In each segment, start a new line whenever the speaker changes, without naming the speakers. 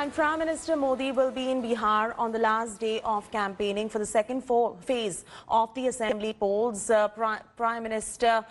And Prime Minister Modi will be in Bihar on the last day of campaigning for the second phase of the assembly polls. Prime Minister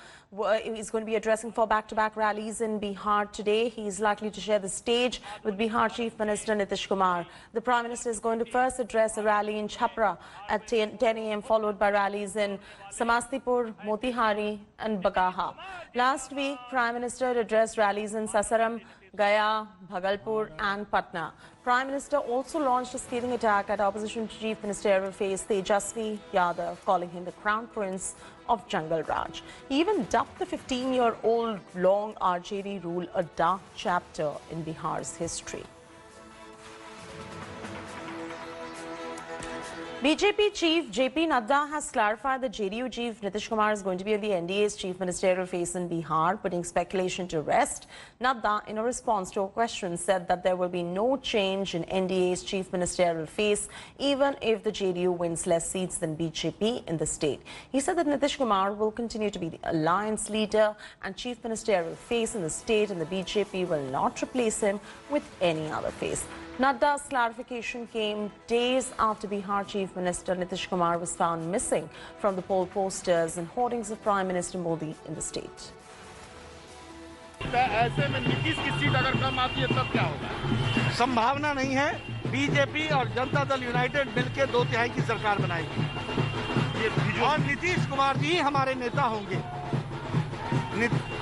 is going to be addressing for back-to-back rallies in Bihar today. He is likely to share the stage with Bihar Chief Minister Nitish Kumar. The Prime Minister is going to first address a rally in Chhapra at 10 a.m. followed by rallies in Samastipur, Motihari and Bagaha. Last week, Prime Minister addressed rallies in Sasaram, Gaya, Bhagalpur and Patna. Prime Minister also launched a scathing attack at Opposition Chief Ministerial face Tejasvi Yadav, calling him the Crown Prince of Jungle Raj. He even dubbed the 15-year-old long RJD rule a dark chapter in Bihar's history. BJP Chief JP Nadda has clarified that JDU Chief Nitish Kumar is going to be on the NDA'S chief ministerial face in Bihar, putting speculation to rest. Nadda, in a response to a question, said that there will be no change in NDA'S chief ministerial face, even if the JDU wins less seats than BJP in the state. He said that Nitish Kumar will continue to be the alliance leader and chief ministerial face in the state, and the BJP will not replace him with any other face. Nadda's clarification came days after Bihar Chief Minister Nitish Kumar was found missing from the poll posters and hoardings of Prime Minister Modi in the state.
ऐसे में नीतीश की seat अगर कम आती है तब क्या होगा? संभावना नहीं है। बीजेपी और जनता दल यूनाइटेड मिलकर 2/3 की सरकार बनाएगी। और नीतीश कुमार जी हमारे नेता होंगे।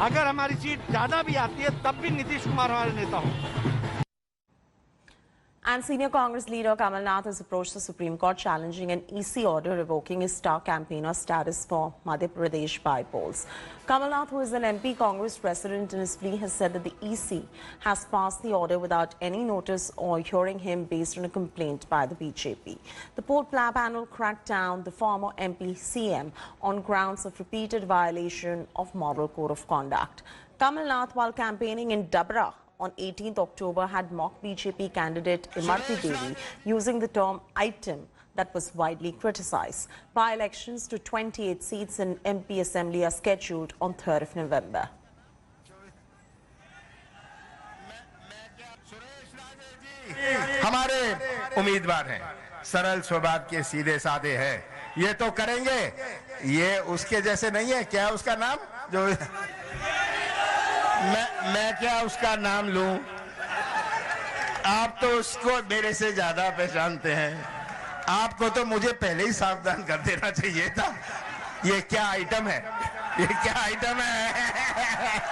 अगर हमारी सीट ज्यादा भी आती है तब भी नीतीश कुमार हमारे नेता होंगे।
And senior Congress leader Kamal Nath has approached the Supreme Court challenging an EC order revoking his star campaigner status for Madhya Pradesh by-polls. Kamal Nath, who is an MP Congress president, in his plea has said that the EC has passed the order without any notice or hearing him based on a complaint by the BJP. The poll panel cracked down the former MP CM on grounds of repeated violation of Model Code of Conduct. Kamal Nath, while campaigning in Dabra on 18th October, had mocked BJP candidate Imarti Devi using the term item that was widely criticized. By-elections to 28 seats in MP Assembly are scheduled on 3rd of November.
हमारे उम्मीदवार हैं, सरल स्वभाव के, सीधे साधे हैं। ये तो करेंगे, ये उसके जैसे नहीं है। क्या उसका नाम जो मैं क्या उसका नाम लूं? आप तो उसको मेरे से ज्यादा पहचानते हैं। आपको तो मुझे पहले ही सावधान कर देना चाहिए था। ये क्या आइटम है? ये क्या आइटम है?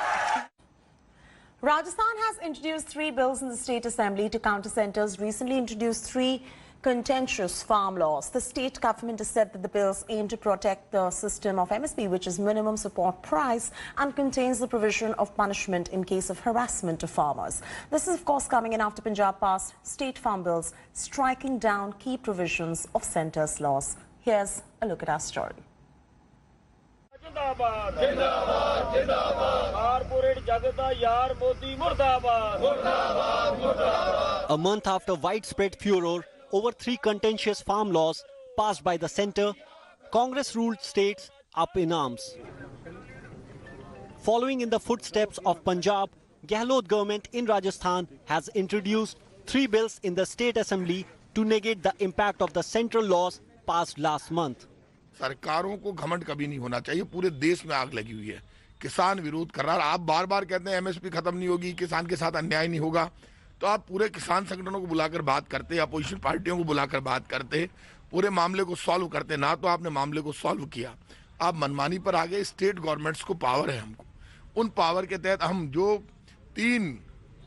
Rajasthan has introduced 3 bills in the state assembly to counter centre's recently introduced 3 contentious farm laws. The state government has said that the bills aim to protect the system of MSP, which is minimum support price, and contains the provision of punishment in case of harassment of farmers. This is, of course, coming in after Punjab passed state farm bills striking down key provisions of centre's laws. Here's a look at our story.
A month after widespread furor over 3 contentious farm laws passed by the centre, Congress-ruled states up in arms. Following in the footsteps of Punjab, Gehlot government in Rajasthan has introduced 3 bills in the state assembly to negate the impact of the central laws passed last month.
सरकारों को घमंड कभी नहीं होना चाहिए। पूरे देश में आग लगी हुई है। किसान विरोध कर रहा है। आप बार-बार कहते हैं एमएसपी खत्म नहीं होगी, किसान के साथ अन्याय नहीं होगा। तो आप पूरे किसान संगठनों को बुलाकर बात करते, अपोजिशन पार्टियों को बुलाकर बात करते, पूरे मामले को सॉल्व करते। ना तो आपने मामले को सॉल्व किया, आप मनमानी पर आ गए। स्टेट गवर्नमेंट्स को पावर है, हमको उन पावर के तहत हम जो 3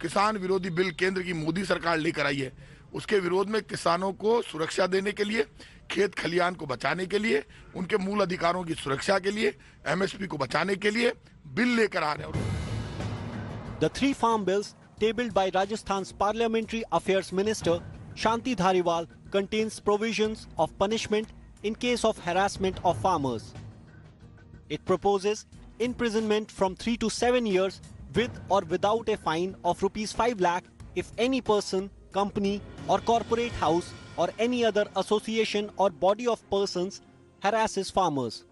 किसान विरोधी बिल केंद्र की मोदी सरकार लेकर आई है, उसके विरोध में किसानों को सुरक्षा देने के लिए, खेत खलियान को बचाने के लिए, उनके मूल अधिकारों की सुरक्षा के लिए, एमएसपी को बचाने के लिए बिल लेकर आ रहे हैं।
The 3 farm bills tabled by Rajasthan's Parliamentary Affairs Minister Shanti Dhariwal contains provisions of punishment in case of harassment of farmers. It proposes imprisonment from 3 to 7 years with or without a fine of rupees 5 lakh if any person, company or corporate house or any other association or body of persons harasses farmers.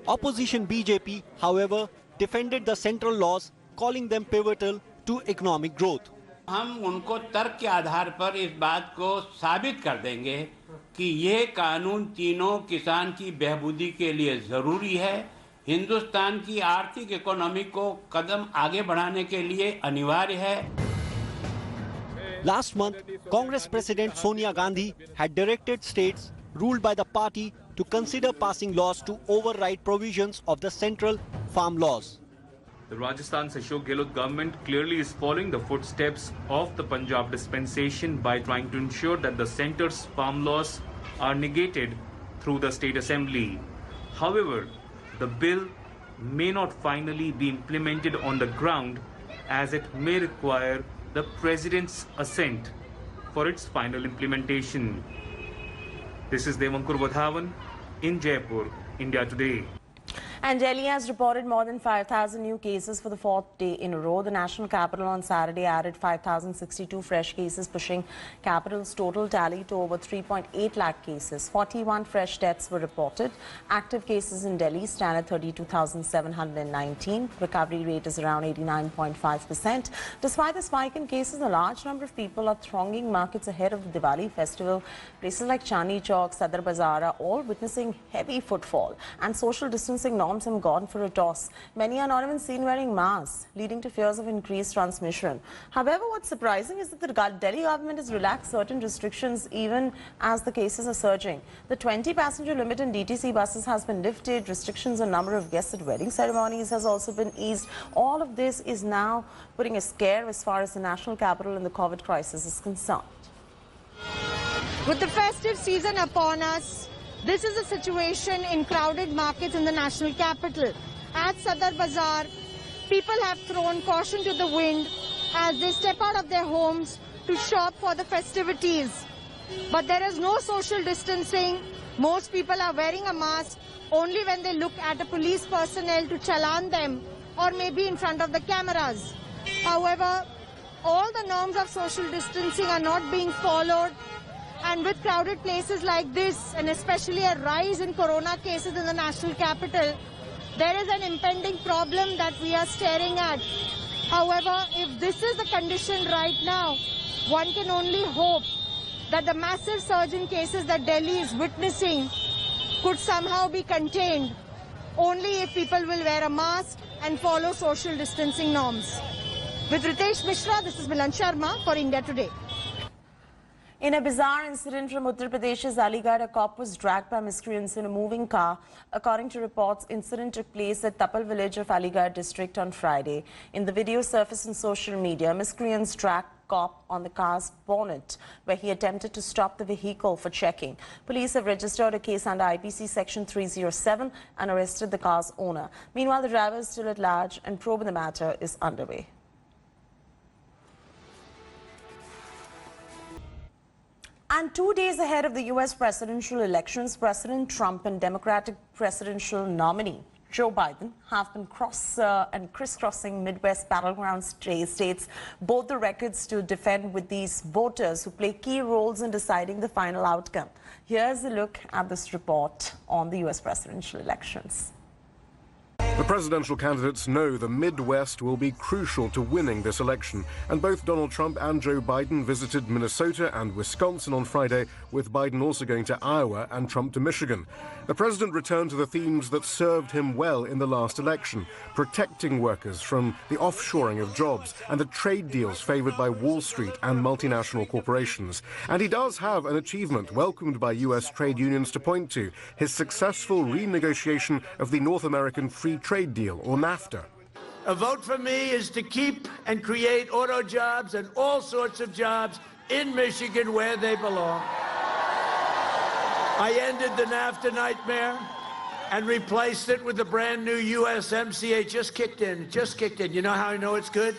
Opposition BJP, however, defended the central laws, calling them pivotal to economic growth.
हम उनको तर्क के आधार पर इस बात को साबित कर देंगे कि ये कानून तीनों किसान की बहबूदी के लिए जरूरी है, हिंदुस्तान की आर्थिक इकोनॉमी को कदम आगे बढ़ाने के लिए अनिवार्य है।
Last month, Congress President Sonia Gandhi had directed states ruled by the party to consider passing laws to override provisions of the central farm laws.
The Rajasthan's Ashok Gehlot government clearly is following the footsteps of the Punjab dispensation by trying to ensure that the centre's farm laws are negated through the state assembly. However, the bill may not finally be implemented on the ground as it may require the President's assent for its final implementation. This is Devankur Vadhavan in Jaipur, India Today.
And Delhi has reported more than 5,000 new cases for the fourth day in a row. The national capital on Saturday added 5,062 fresh cases, pushing capital's total tally to over 3.8 lakh cases. 41 fresh deaths were reported. Active cases in Delhi stand at 32,719. Recovery rate is around 89.5%. Despite the spike in cases, a large number of people are thronging markets ahead of the Diwali festival. Places like Chandni Chowk, Sadar Bazaar are all witnessing heavy footfall, and social distancing norms have gone for a toss. Many are not even seen wearing masks, leading to fears of increased transmission. However, what's surprising is that the Delhi government has relaxed certain restrictions even as the cases are surging. The 20-passenger limit in DTC buses has been lifted. Restrictions on number of guests at wedding ceremonies has also been eased. All of this is now putting a scare as far as the national capital and the COVID crisis is concerned.
With the festive season upon us, this is a situation in crowded markets in the national capital. At Sadar Bazaar, people have thrown caution to the wind as they step out of their homes to shop for the festivities. But there is no social distancing. Most people are wearing a mask only when they look at a police personnel to challan them or maybe in front of the cameras. However, all the norms of social distancing are not being followed. And with crowded places like this, and especially a rise in corona cases in the national capital, there is an impending problem that we are staring at. However, if this is the condition right now, one can only hope that the massive surge in cases that Delhi is witnessing could somehow be contained, only if people will wear a mask and follow social distancing norms. With Ritesh Mishra, this is Milan Sharma for India Today.
In a bizarre incident from Uttar Pradesh's Aligarh, a cop was dragged by miscreants in a moving car. According to reports, incident took place at Tapal village of Aligarh district on Friday. In the video surfaced on social media, miscreants dragged cop on the car's bonnet, where he attempted to stop the vehicle for checking. Police have registered a case under IPC section 307 and arrested the car's owner. Meanwhile, the driver is still at large and probe in the matter is underway. And 2 days ahead of the U.S. presidential elections, President Trump and Democratic presidential nominee Joe Biden have been crisscrossing Midwest battleground states, both the records to defend with these voters who play key roles in deciding the final outcome. Here's a look at this report on the U.S. presidential elections.
The presidential candidates know the Midwest will be crucial to winning this election, and both Donald Trump and Joe Biden visited Minnesota and Wisconsin on Friday, with Biden also going to Iowa and Trump to Michigan. The president returned to the themes that served him well in the last election: protecting workers from the offshoring of jobs and the trade deals favored by Wall Street and multinational corporations. And he does have an achievement welcomed by U.S. trade unions to point to: his successful renegotiation of the North American Free Trade Deal, or NAFTA.
A vote for me is to keep and create auto jobs and all sorts of jobs in Michigan where they belong. I ended the NAFTA nightmare and replaced it with the brand new USMCA. Just kicked in. You know how I know it's good?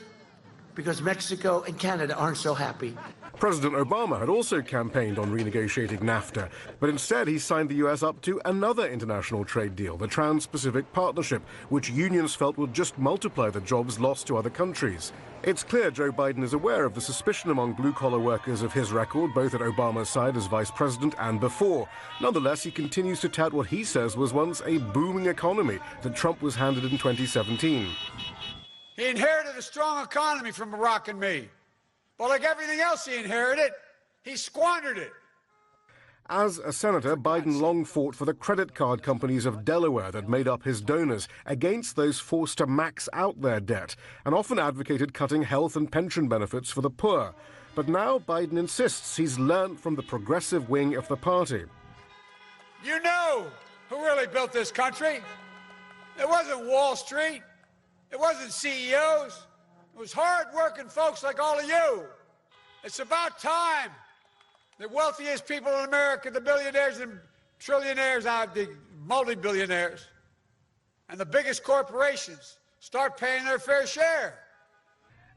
Because Mexico and Canada aren't so happy.
President Obama had also campaigned on renegotiating NAFTA, but instead he signed the U.S. up to another international trade deal, the Trans-Pacific Partnership, which unions felt would just multiply the jobs lost to other countries. It's clear Joe Biden is aware of the suspicion among blue-collar workers of his record, both at Obama's side as vice president and before. Nonetheless, he continues to tout what he says was once a booming economy that Trump was handed in 2017.
He inherited a strong economy from Barack and me.
Well, like everything else he inherited, he squandered it.
As a senator, Biden long fought for the credit card companies of Delaware that made up his donors against those forced to max out their debt, and often advocated cutting health and pension benefits for the poor. But now Biden insists he's learned from the progressive wing of the party.
You know who really built this country? It wasn't Wall Street. It wasn't CEOs. It was hard-working folks like all of you. It's about time the wealthiest people in America, the billionaires and trillionaires, the multi-billionaires, and the biggest corporations start paying their fair share.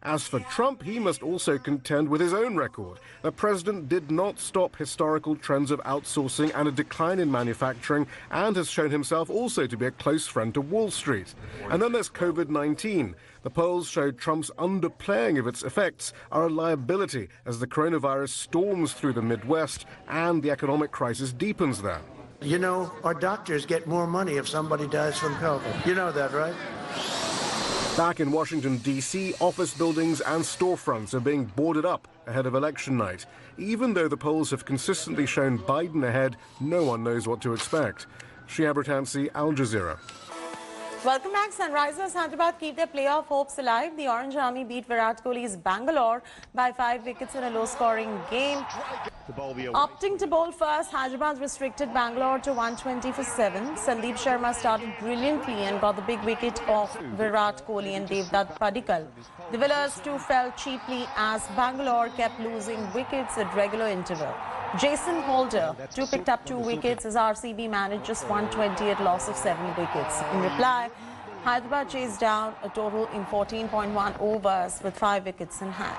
As for Trump, he must also contend with his own record. The president did not stop historical trends of outsourcing and a decline in manufacturing, and has shown himself also to be a close friend to Wall Street. And then there's COVID-19. The polls show Trump's underplaying of its effects are a liability as the coronavirus storms through the Midwest and the economic crisis deepens there.
You know, our doctors get more money if somebody dies from COVID. You know that, right?
Back in Washington, D.C., office buildings and storefronts are being boarded up ahead of election night. Even though the polls have consistently shown Biden ahead, no one knows what to expect. Shia Britansi, Al Jazeera.
Welcome back. Sunrisers Hyderabad keep their playoff hopes alive. The Orange Army beat Virat Kohli's Bangalore by 5 wickets in a low-scoring game. Opting to bowl first, Hyderabad restricted Bangalore to 120 for 7. Sandeep Sharma started brilliantly and got the big wicket off Virat Kohli and Devdutt Padikkal. The Willers too fell cheaply as Bangalore kept losing wickets at regular interval. Jason Holder too picked up 2 wickets as RCB managed just 120 at loss of 7 wickets. In reply, Hyderabad chased down a total in 14.1 overs with 5 wickets in hand.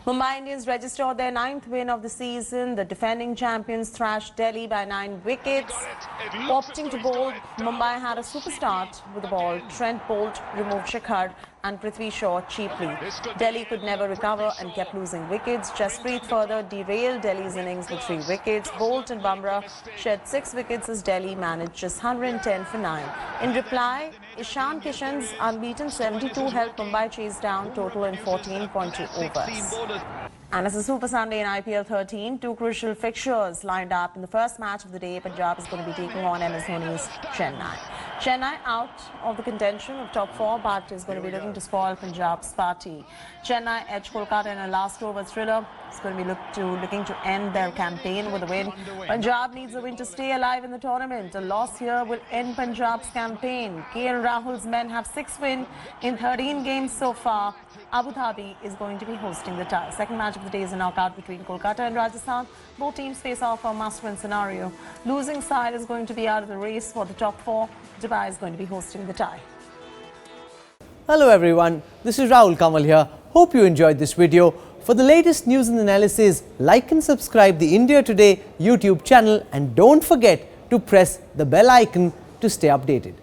Mumbai Indians registered their 9th win of the season. The defending champions thrashed Delhi by 9 wickets. Opting to bowl, Mumbai had a super start with the ball. Trent Bolt removed Shikhar and Prithvi Shaw cheaply. Delhi could never recover and kept losing wickets. Jasprit further derailed Delhi's innings with 3 wickets. Bolt and Bumrah shed 6 wickets as Delhi managed just 110 for 9. In reply, Ishan Kishan's unbeaten 72 helped Mumbai chase down total in 14.2 overs. And it's a Super Sunday in IPL 13. 2 crucial fixtures lined up in the first match of the day. Punjab is going to be taking on MS Dhoni's Chennai. Chennai out of the contention of top 4, but is going to be looking to spoil Punjab's party. Chennai edged Kolkata in a last-over thriller. It's going to be looking to end their campaign with a win. Punjab needs a win to stay alive in the tournament. A loss here will end Punjab's campaign. KL Rahul's men have 6 wins in 13 games so far. Abu Dhabi is going to be hosting the tie. Second match of the day is a knockout between Kolkata and Rajasthan. Both teams face off for a must-win scenario. Losing side is going to be out of the race for the top 4. Dubai is going to be hosting the tie.
Hello everyone, this is Rahul Kamal here. Hope you enjoyed this video. For the latest news and analysis, like and subscribe the India Today YouTube channel and don't forget to press the bell icon to stay updated.